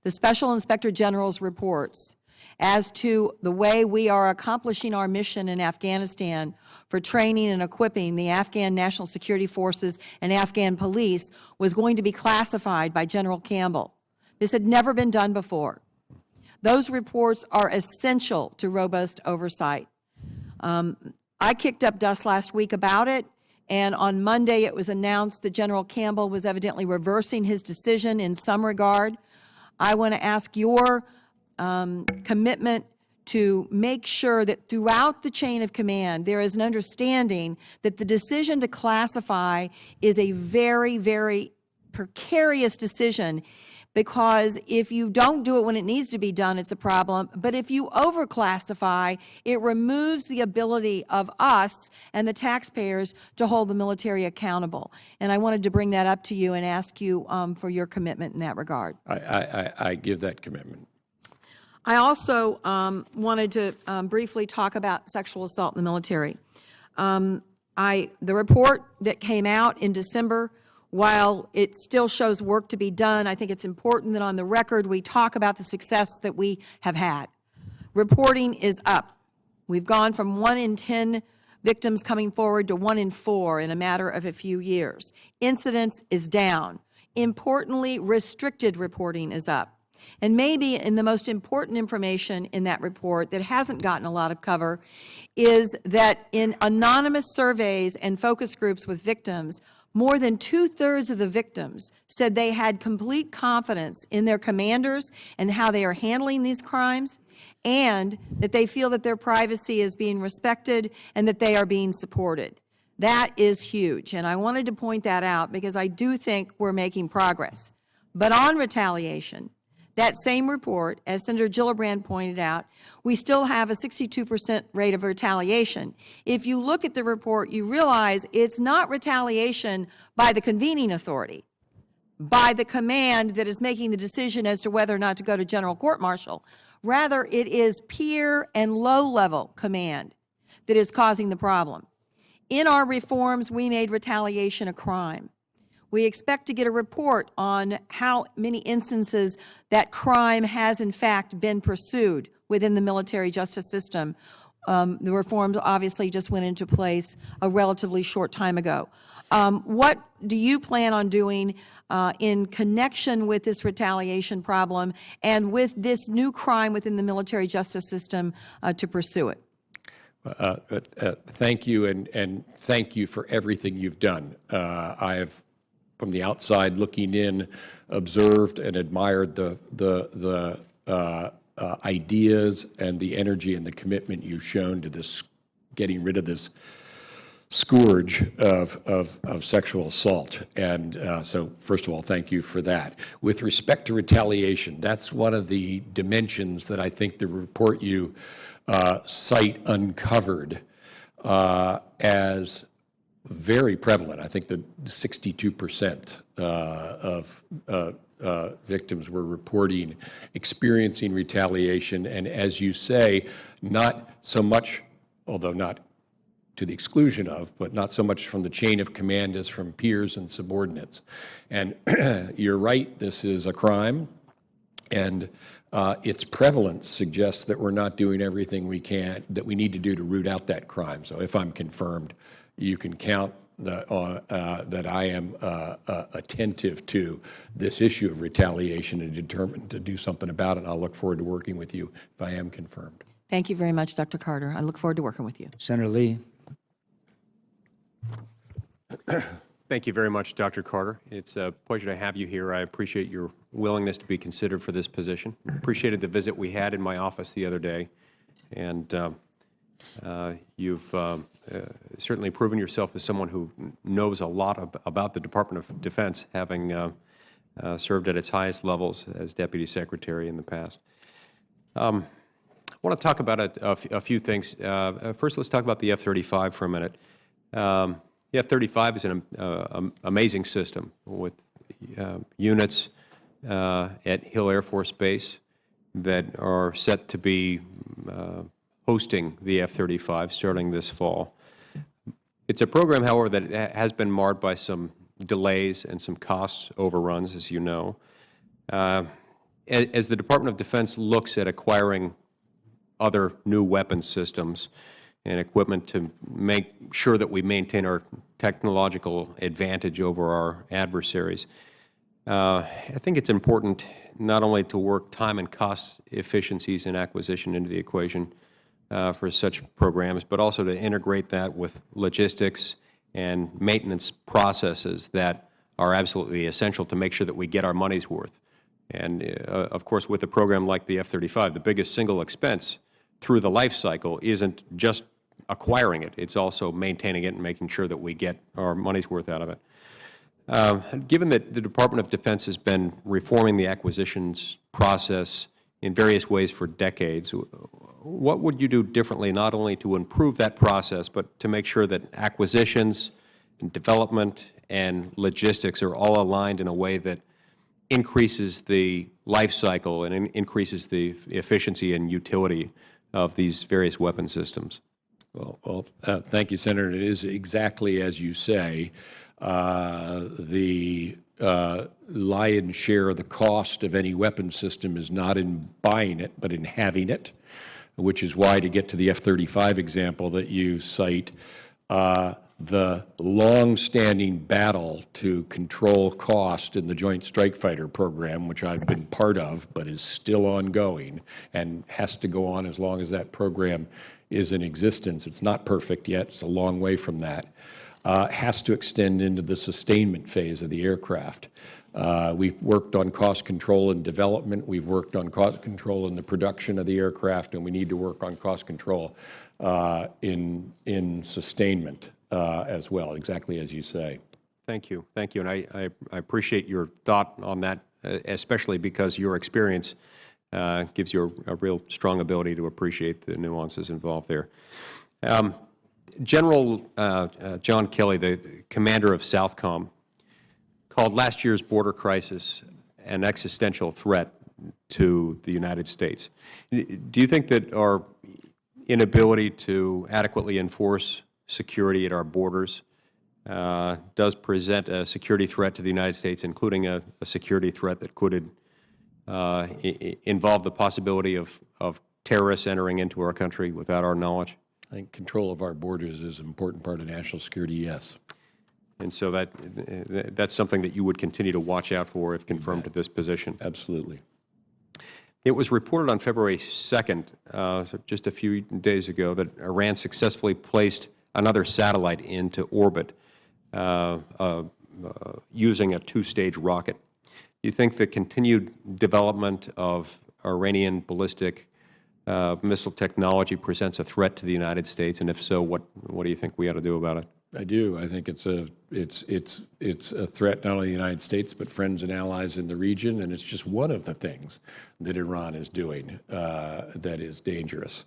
the Special Inspector General's reports as to the way we are accomplishing our mission in Afghanistan for training and equipping the Afghan National Security Forces and Afghan police was going to be classified by General Campbell. This had never been done before. Those reports are essential to robust oversight. I kicked up dust last week about it, and on Monday it was announced that General Campbell was evidently reversing his decision in some regard. I want to ask your commitment to make sure that throughout the chain of command there is an understanding that the decision to classify is a very, very precarious decision, because if you don't do it when it needs to be done, it's a problem. But if you overclassify, it removes the ability of us and the taxpayers to hold the military accountable. And I wanted to bring that up to you and ask you for your commitment in that regard. I give that commitment. I also wanted to briefly talk about sexual assault in the military. The report that came out in December, while it still shows work to be done, I think it's important that on the record we talk about the success that we have had. Reporting is up. We've gone from 1 in 10 victims coming forward to 1 in 4 in a matter of a few years. Incidence is down. Importantly, restricted reporting is up. And maybe in the most important information in that report that hasn't gotten a lot of cover is that in anonymous surveys and focus groups with victims, more than 2/3 of the victims said they had complete confidence in their commanders and how they are handling these crimes, and that they feel that their privacy is being respected and that they are being supported. That is huge, and I wanted to point that out because I do think we're making progress. But on retaliation, that same report, as Senator Gillibrand pointed out, we still have a 62% rate of retaliation. If you look at the report, you realize it's not retaliation by the convening authority, by the command that is making the decision as to whether or not to go to general court-martial. Rather, it is peer and low-level command that is causing the problem. In our reforms, we made retaliation a crime. We expect to get a report on how many instances that crime has in fact been pursued within the military justice system. The reforms obviously just went into place a relatively short time ago. What do you plan on doing in connection with this retaliation problem and with this new crime within the military justice system to pursue it? Thank you, and thank you for everything you've done. I have, from the outside looking in, observed and admired the ideas and the energy and the commitment you've shown to this, getting rid of this scourge of sexual assault. And so, first of all, thank you for that. With respect to retaliation, that's one of the dimensions that I think the report you cite uncovered as very prevalent. I think that 62% of victims were reporting experiencing retaliation, and as you say, not so much, although not to the exclusion of, but not so much from the chain of command as from peers and subordinates. And you're right, this is a crime, and its prevalence suggests that we're not doing everything that we need to do to root out that crime. So if I'm confirmed, you can count that I am attentive to this issue of retaliation and determined to do something about it. I'll look forward to working with you if I am confirmed. Thank you very much, Dr. Carter. I look forward to working with you. Senator Lee. Thank you very much, Dr. Carter. It's a pleasure to have you here. I appreciate your willingness to be considered for this position. Appreciated the visit we had in my office the other day, and you've certainly proven yourself as someone who knows a lot about the Department of Defense, having served at its highest levels as Deputy Secretary in the past. I want to talk about a few things. First, let's talk about the F-35 for a minute. The F-35 is an amazing system with units at Hill Air Force Base that are set to be hosting the F-35 starting this fall. It's a program, however, that has been marred by some delays and some cost overruns, as you know. As the Department of Defense looks at acquiring other new weapons systems and equipment to make sure that we maintain our technological advantage over our adversaries, I think it's important not only to work time and cost efficiencies and acquisition into the equation for such programs, but also to integrate that with logistics and maintenance processes that are absolutely essential to make sure that we get our money's worth. And of course, with a program like the F-35, the biggest single expense through the life cycle isn't just acquiring it, it's also maintaining it and making sure that we get our money's worth out of it. Given that the Department of Defense has been reforming the acquisitions process in various ways for decades, what would you do differently not only to improve that process, but to make sure that acquisitions and development and logistics are all aligned in a way that increases the life cycle and increases the efficiency and utility of these various weapon systems? Well, thank you, Senator. It is exactly as you say. The lion's share of the cost of any weapon system is not in buying it, but in having it, which is why, to get to the F-35 example that you cite, the long-standing battle to control cost in the Joint Strike Fighter program, which I've been part of but is still ongoing and has to go on as long as that program is in existence. It's not perfect yet. It's a long way from that. Has to extend into the sustainment phase of the aircraft. We've worked on cost control and development. We've worked on cost control in the production of the aircraft, and we need to work on cost control in sustainment as well, exactly as you say. Thank you. Thank you. And I appreciate your thought on that, especially because your experience gives you a real strong ability to appreciate the nuances involved there. General John Kelly, the commander of Southcom, called last year's border crisis an existential threat to the United States. Do you think that our inability to adequately enforce security at our borders does present a security threat to the United States, including a security threat that could involve the possibility of terrorists entering into our country without our knowledge? I think control of our borders is an important part of national security, yes. And so that's something that you would continue to watch out for if confirmed to this position? Absolutely. It was reported on February 2nd, so just a few days ago, that Iran successfully placed another satellite into orbit using a two-stage rocket. Do you think the continued development of Iranian ballistic missile technology presents a threat to the United States? And if so, what do you think we ought to do about it? I do. I think it's a threat not only to the United States but friends and allies in the region, and it's just one of the things that Iran is doing that is dangerous.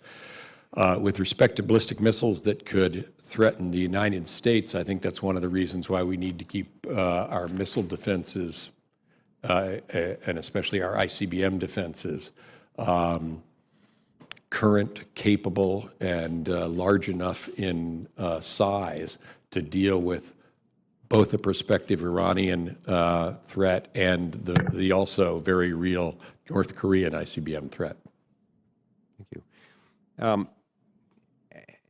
With respect to ballistic missiles that could threaten the United States, I think that's one of the reasons why we need to keep our missile defenses, and especially our ICBM defenses, current, capable, and large enough in size to deal with both the prospective Iranian threat and the also very real North Korean ICBM threat. Thank you.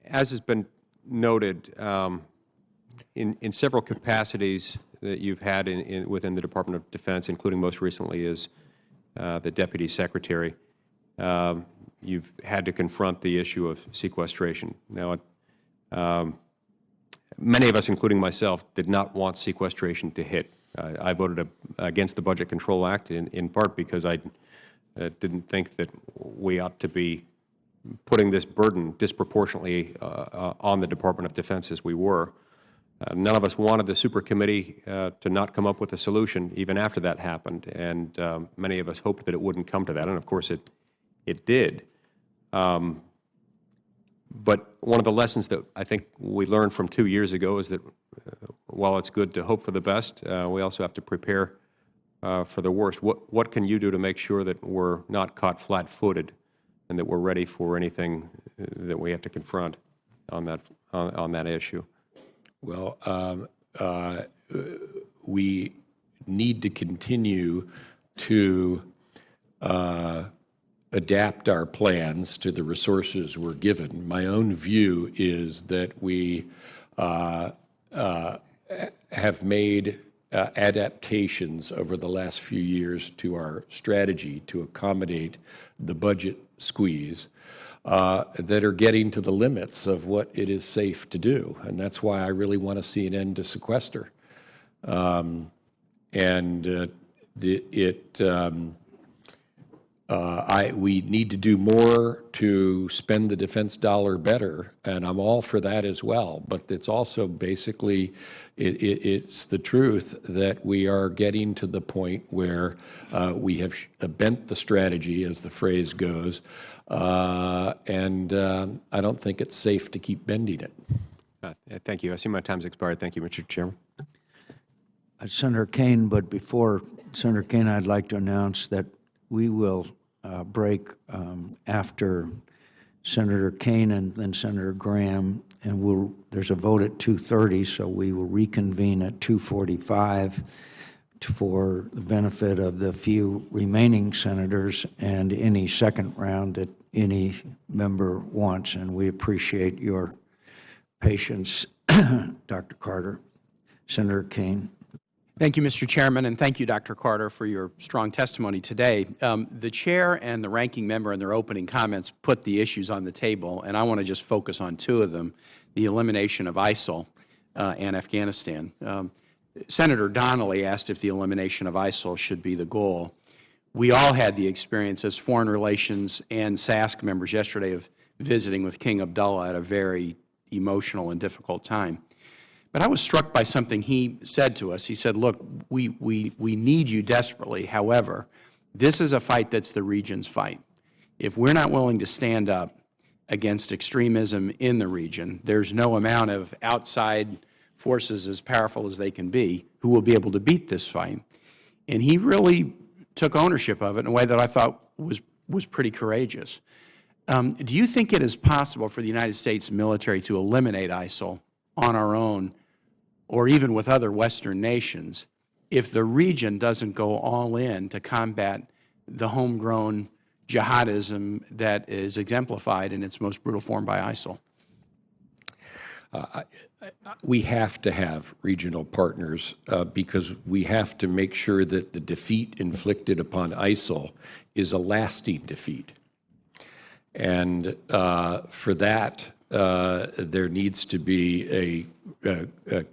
As has been noted, in several capacities that you've had within the Department of Defense, including most recently as the Deputy Secretary, you've had to confront the issue of sequestration. Now, many of us, including myself, did not want sequestration to hit. I voted against the Budget Control Act in part because I didn't think that we ought to be putting this burden disproportionately on the Department of Defense as we were. None of us wanted the super committee to not come up with a solution even after that happened, and many of us hoped that it wouldn't come to that, and of course it did. But one of the lessons that I think we learned from 2 years ago is that while it's good to hope for the best, we also have to prepare for the worst. What can you do to make sure that we're not caught flat-footed and that we're ready for anything that we have to confront on that issue? Well, we need to continue to adapt our plans to the resources we're given. My own view is that we have made adaptations over the last few years to our strategy to accommodate the budget squeeze that are getting to the limits of what it is safe to do. And that's why I really want to see an end to sequester. We need to do more to spend the defense dollar better, and I'm all for that as well. But it's also basically, it's the truth that we are getting to the point where we have bent the strategy, as the phrase goes, and I don't think it's safe to keep bending it. Thank you. I see my time's expired. Thank you, Mr. Chairman. Senator Kane, but before Senator Kane, I'd like to announce that we will break after Senator Kane and then Senator Graham, and there's a vote at 2:30, so we will reconvene at 2:45 for the benefit of the few remaining senators and any second round that any member wants, and we appreciate your patience, Dr. Carter. Senator Kane. Thank you, Mr. Chairman, and thank you, Dr. Carter, for your strong testimony today. The chair and the ranking member in their opening comments put the issues on the table, and I want to just focus on two of them, the elimination of ISIL and Afghanistan. Senator Donnelly asked if the elimination of ISIL should be the goal. We all had the experience as Foreign Relations and SASC members yesterday of visiting with King Abdullah at a very emotional and difficult time. But I was struck by something he said to us. He said, look, we need you desperately. However, this is a fight that's the region's fight. If we're not willing to stand up against extremism in the region, there's no amount of outside forces, as powerful as they can be, who will be able to beat this fight. And he really took ownership of it in a way that I thought was pretty courageous. Do you think it is possible for the United States military to eliminate ISIL on our own, or even with other Western nations, if the region doesn't go all in to combat the homegrown jihadism that is exemplified in its most brutal form by ISIL? We have to have regional partners because we have to make sure that the defeat inflicted upon ISIL is a lasting defeat. And for that, there needs to be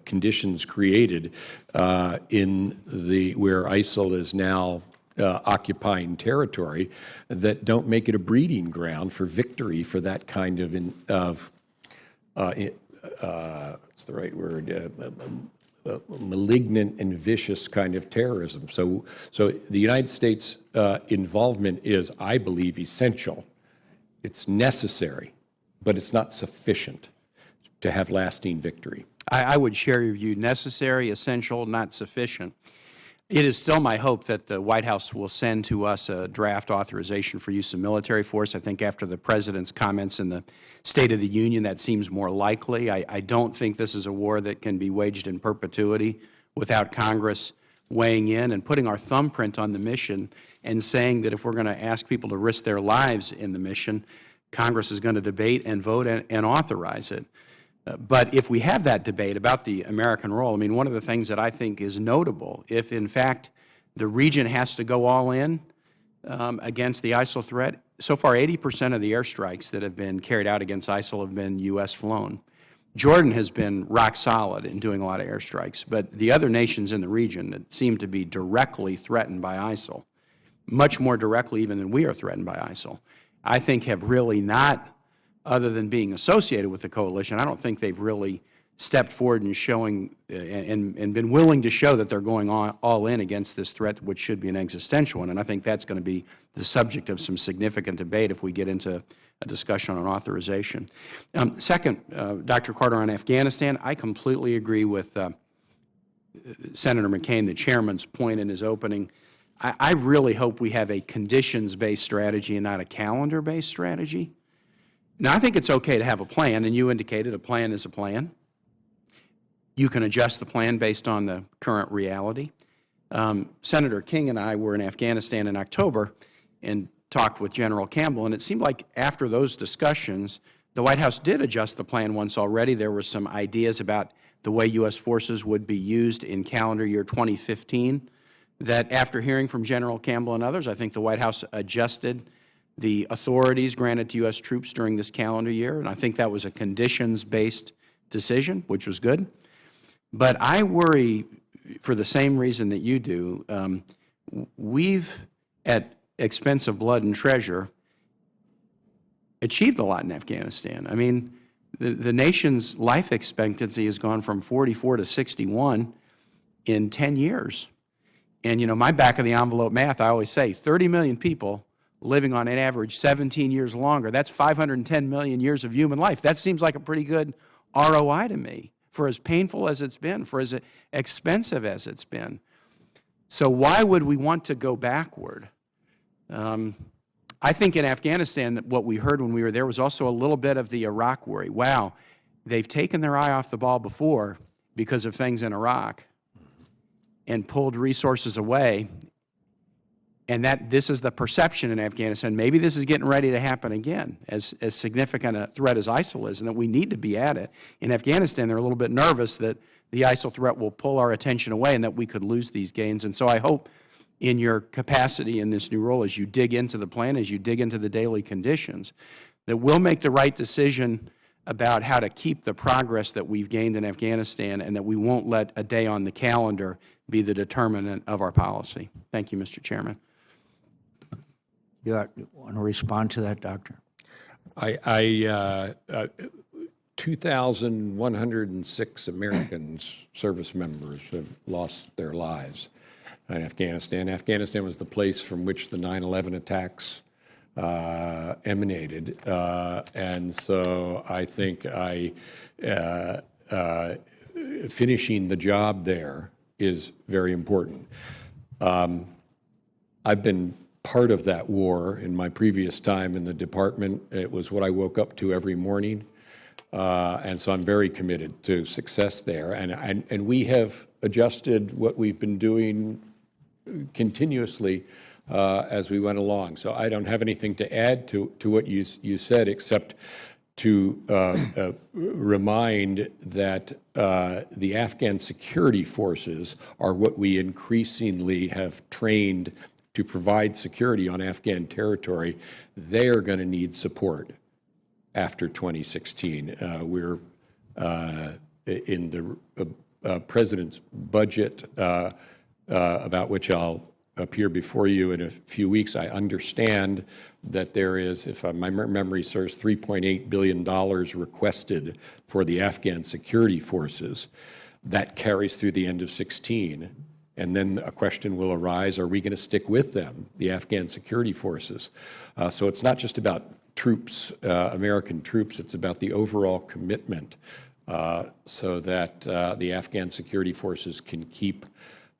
conditions created where ISIL is now occupying territory that don't make it a breeding ground for victory for that kind of what's the right word, malignant and vicious kind of terrorism. So the United States involvement is, I believe, essential. It's necessary, but it's not sufficient to have lasting victory. I would share your view, necessary, essential, not sufficient. It is still my hope that the White House will send to us a draft authorization for use of military force. I think after the President's comments in the State of the Union, that seems more likely. I don't think this is a war that can be waged in perpetuity without Congress weighing in and putting our thumbprint on the mission and saying that if we're going to ask people to risk their lives in the mission, Congress is going to debate and vote and authorize it. But if we have that debate about the American role, I mean, one of the things that I think is notable, if in fact the region has to go all in against the ISIL threat, so far 80% of the airstrikes that have been carried out against ISIL have been U.S. flown. Jordan has been rock solid in doing a lot of airstrikes, but the other nations in the region that seem to be directly threatened by ISIL, much more directly even than we are threatened by ISIL, I think have really not, other than being associated with the coalition, I don't think they've really stepped forward and showing and been willing to show that they're going all in against this threat, which should be an existential one. And I think that's going to be the subject of some significant debate if we get into a discussion on authorization. Second, Dr. Carter, on Afghanistan, I completely agree with Senator McCain, the chairman's point in his opening. I really hope we have a conditions-based strategy and not a calendar-based strategy. Now, I think it's okay to have a plan, and you indicated a plan is a plan. You can adjust the plan based on the current reality. Senator King and I were in Afghanistan in October and talked with General Campbell, and it seemed like after those discussions, the White House did adjust the plan once already. There were some ideas about the way U.S. forces would be used in calendar year 2015 that after hearing from General Campbell and others, I think the White House adjusted the authorities granted to U.S. troops during this calendar year, and I think that was a conditions-based decision, which was good. But I worry, for the same reason that you do, we've, at expense of blood and treasure, achieved a lot in Afghanistan. I mean, the nation's life expectancy has gone from 44 to 61 in 10 years. And, you know, my back-of-the-envelope math, I always say, 30 million people living on an average 17 years longer. That's 510 million years of human life. That seems like a pretty good ROI to me, for as painful as it's been, for as expensive as it's been. So why would we want to go backward? I think in Afghanistan, what we heard when we were there was also a little bit of the Iraq worry. Wow, they've taken their eye off the ball before because of things in Iraq and pulled resources away. And that this is the perception in Afghanistan. Maybe this is getting ready to happen again, as significant a threat as ISIL is, and that we need to be at it. In Afghanistan, they're a little bit nervous that the ISIL threat will pull our attention away and that we could lose these gains. And so I hope in your capacity in this new role, as you dig into the plan, as you dig into the daily conditions, that we'll make the right decision about how to keep the progress that we've gained in Afghanistan and that we won't let a day on the calendar be the determinant of our policy. Thank you, Mr. Chairman. You want to respond to that, Doctor? 2,106 Americans, service members, have lost their lives in Afghanistan. Afghanistan was the place from which the 9/11 attacks emanated. And so I think finishing the job there is very important. I've been part of that war in my previous time in the department. It was what I woke up to every morning. And so I'm very committed to success there. And we have adjusted what we've been doing continuously as we went along. So I don't have anything to add to what you said, except to remind that the Afghan security forces are what we increasingly have trained to provide security on Afghan territory. They are going to need support after 2016. We're in the President's budget, about which I'll appear before you in a few weeks. I understand that there is, if my memory serves, $3.8 billion requested for the Afghan security forces. That carries through the end of 16. And then a question will arise, are we going to stick with them, the Afghan security forces? So it's not just about troops, American troops, it's about the overall commitment so that the Afghan security forces can keep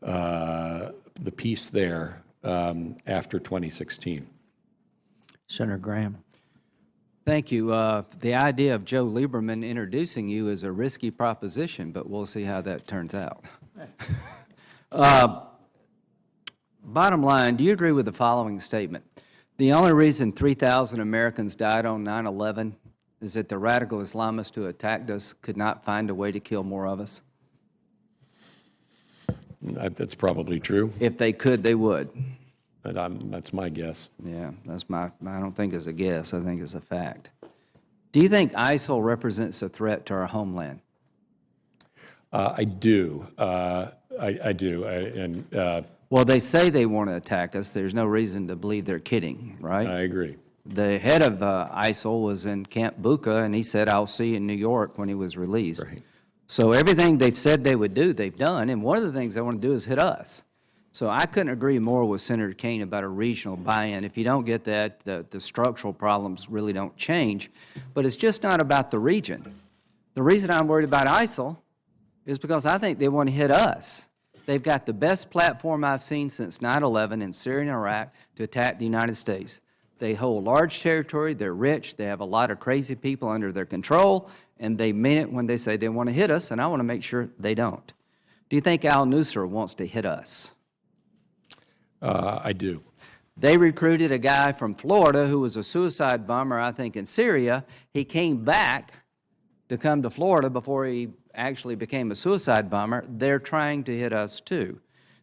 the peace there after 2016. Senator Graham. Thank you. The idea of Joe Lieberman introducing you is a risky proposition, but we'll see how that turns out. Bottom line, do you agree with the following statement? The only reason 3,000 Americans died on 9/11 is that the radical Islamists who attacked us could not find a way to kill more of us? That's probably true. If they could, they would. That's my guess. Yeah, I don't think it's a guess, I think it's a fact. Do you think ISIL represents a threat to our homeland? I do. I do. Well, they say they want to attack us. There's no reason to believe they're kidding, right? I agree. The head of ISIL was in Camp Bucca, and he said, I'll see you in New York when he was released. Right. So everything they've said they would do, they've done. And one of the things they want to do is hit us. So I couldn't agree more with Senator Kaine about a regional buy-in. If you don't get that, the structural problems really don't change. But it's just not about the region. The reason I'm worried about ISIL is because I think they want to hit us. They've got the best platform I've seen since 9/11 in Syria and Iraq to attack the United States. They hold large territory, they're rich, they have a lot of crazy people under their control, and they mean it when they say they want to hit us, and I want to make sure they don't. Do you think al-Nusra wants to hit us? I do. They recruited a guy from Florida who was a suicide bomber, I think, in Syria. He came back to come to Florida before he actually became a suicide bomber. They're trying to hit us too.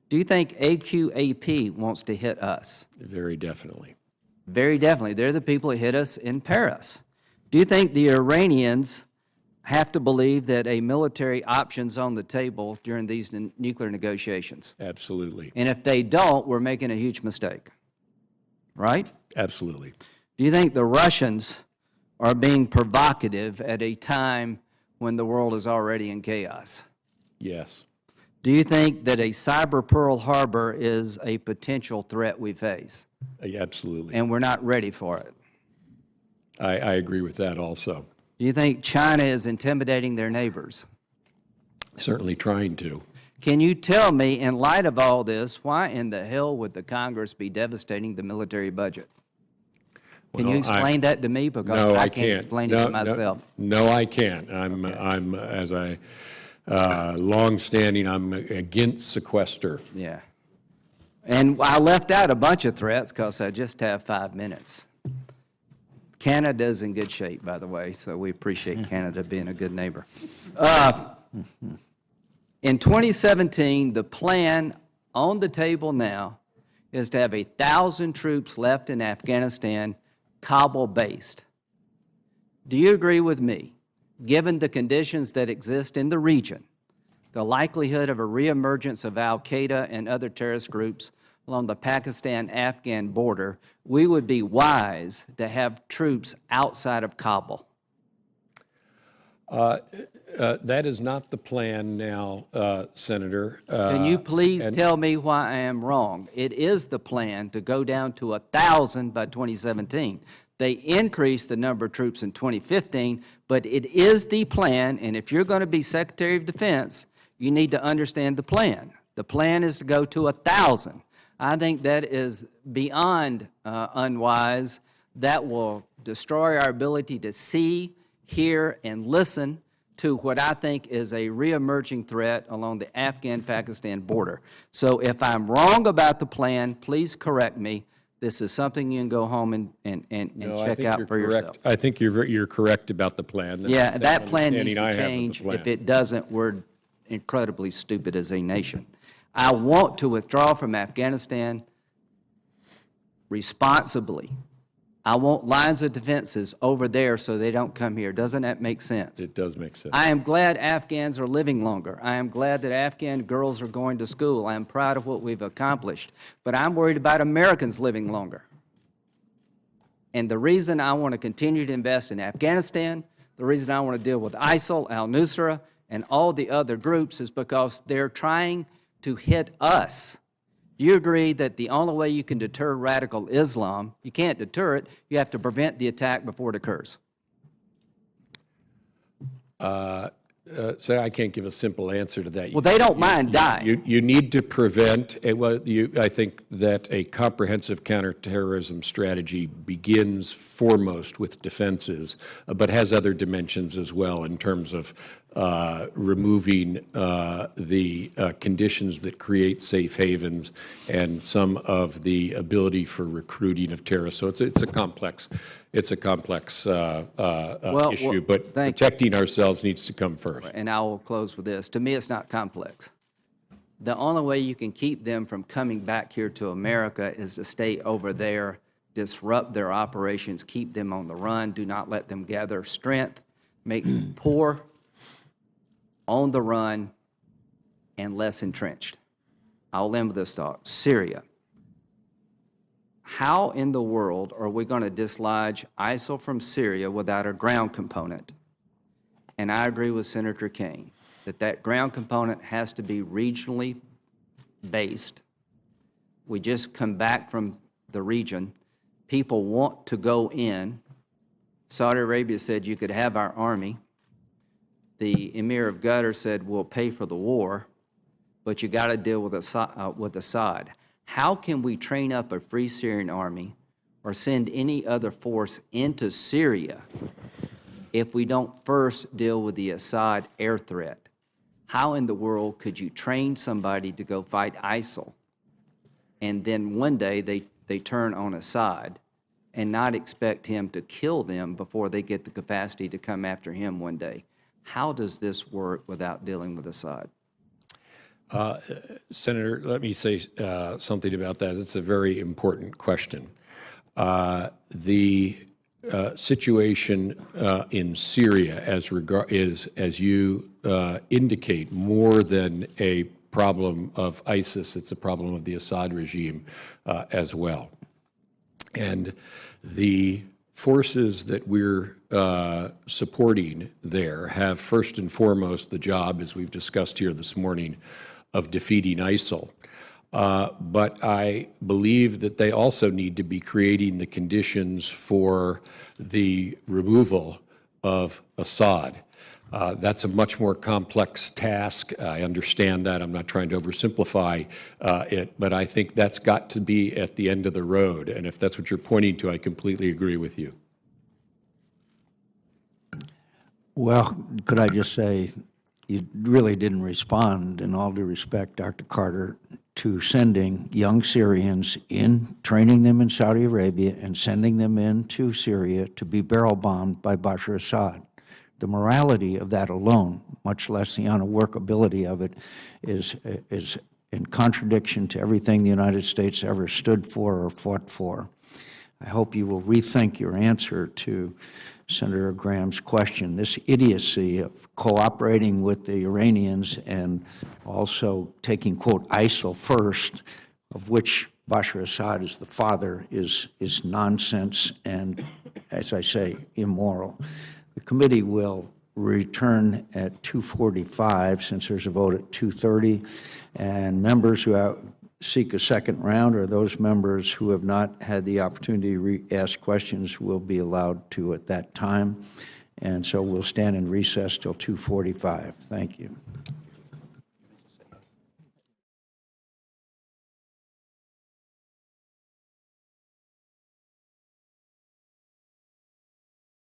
Do you think AQAP wants to hit us? Very definitely. Very definitely. They're the people that hit us in Paris. Do you think the Iranians have to believe that a military option's on the table during these nuclear negotiations? Absolutely. And if they don't, we're making a huge mistake, right? Absolutely. Do you think the Russians are being provocative at a time when the world is already in chaos? Yes. Do you think that a cyber Pearl Harbor is a potential threat we face? Absolutely. And we're not ready for it? I agree with that also. Do you think China is intimidating their neighbors? Certainly trying to. Can you tell me, in light of all this, why in the hell would the Congress be devastating the military budget? Can you explain that to me? Because No, I can't explain it to myself. No, I can't. I'm as I long-standing, I'm against sequester. Yeah. And I left out a bunch of threats because I just have 5 minutes. Canada's in good shape, by the way, so we appreciate Canada being a good neighbor. In 2017, the plan on the table now is to have 1,000 troops left in Afghanistan, Kabul-based. Do you agree with me, given the conditions that exist in the region, the likelihood of a reemergence of al-Qaeda and other terrorist groups along the Pakistan-Afghan border, we would be wise to have troops outside of Kabul? That is not the plan now, Senator. Can you please tell me why I am wrong? It is the plan to go down to 1,000 by 2017. They increased the number of troops in 2015, but it is the plan, and if you're going to be Secretary of Defense, you need to understand the plan. The plan is to go to 1,000. I think that is beyond unwise. That will destroy our ability to see, hear, and listen to what I think is a reemerging threat along the Afghan-Pakistan border. So if I'm wrong about the plan, please correct me. This is something you can go home and check out for yourself. I think you're correct about the plan. Yeah, that plan needs to change. If it doesn't, we're incredibly stupid as a nation. I want to withdraw from Afghanistan responsibly. I want lines of defenses over there so they don't come here. Doesn't that make sense? It does make sense. I am glad Afghans are living longer. I am glad that Afghan girls are going to school. I am proud of what we've accomplished. But I'm worried about Americans living longer. And the reason I want to continue to invest in Afghanistan, the reason I want to deal with ISIL, al-Nusra, and all the other groups is because they're trying to hit us. You agree that the only way you can deter radical Islam, you can't deter it, you have to prevent the attack before it occurs. So I can't give a simple answer to that. Well, they don't mind dying. You need to prevent, I think that a comprehensive counterterrorism strategy begins foremost with defenses, but has other dimensions as well in terms of removing the conditions that create safe havens and some of the ability for recruiting of terrorists. So it's a complex issue, but protecting ourselves needs to come first. And I will close with this. To me, it's not complex. The only way you can keep them from coming back here to America is to stay over there, disrupt their operations, keep them on the run, do not let them gather strength, make them poor, on the run, and less entrenched. I'll end with this thought. Syria. How in the world are we going to dislodge ISIL from Syria without a ground component? And I agree with Senator Kaine that that ground component has to be regionally based. We just come back from the region. People want to go in. Saudi Arabia said you could have our army. The Emir of Qatar said we'll pay for the war, but you got to deal with Assad. How can we train up a Free Syrian Army or send any other force into Syria if we don't first deal with the Assad air threat? How in the world could you train somebody to go fight ISIL and then one day they turn on Assad and not expect him to kill them before they get the capacity to come after him one day? How does this work without dealing with Assad? Senator, let me say something about that. It's a very important question. The situation in Syria is, as you indicate, more than a problem of ISIS. It's a problem of the Assad regime as well. And the forces that we're supporting there have first and foremost the job, as we've discussed here this morning, of defeating ISIL. But I believe that they also need to be creating the conditions for the removal of Assad. That's a much more complex task. I understand that. I'm not trying to oversimplify it, but I think that's got to be at the end of the road. And if that's what you're pointing to, I completely agree with you. Well, could I just say, you really didn't respond, in all due respect, Dr. Carter, to sending young Syrians in, training them in Saudi Arabia, and sending them into Syria to be barrel bombed by Bashar Assad. The morality of that alone, much less the unworkability of it, is in contradiction to everything the United States ever stood for or fought for. I hope you will rethink your answer to Senator Graham's question. This idiocy of cooperating with the Iranians and also taking, quote, ISIL first, of which Bashar Assad is the father, is nonsense and, as I say, immoral. The committee will return at 2:45, since there's a vote at 2:30, and members who seek a second round, or those members who have not had the opportunity to ask questions, will be allowed to at that time. And so we'll stand in recess till 2:45. Thank you.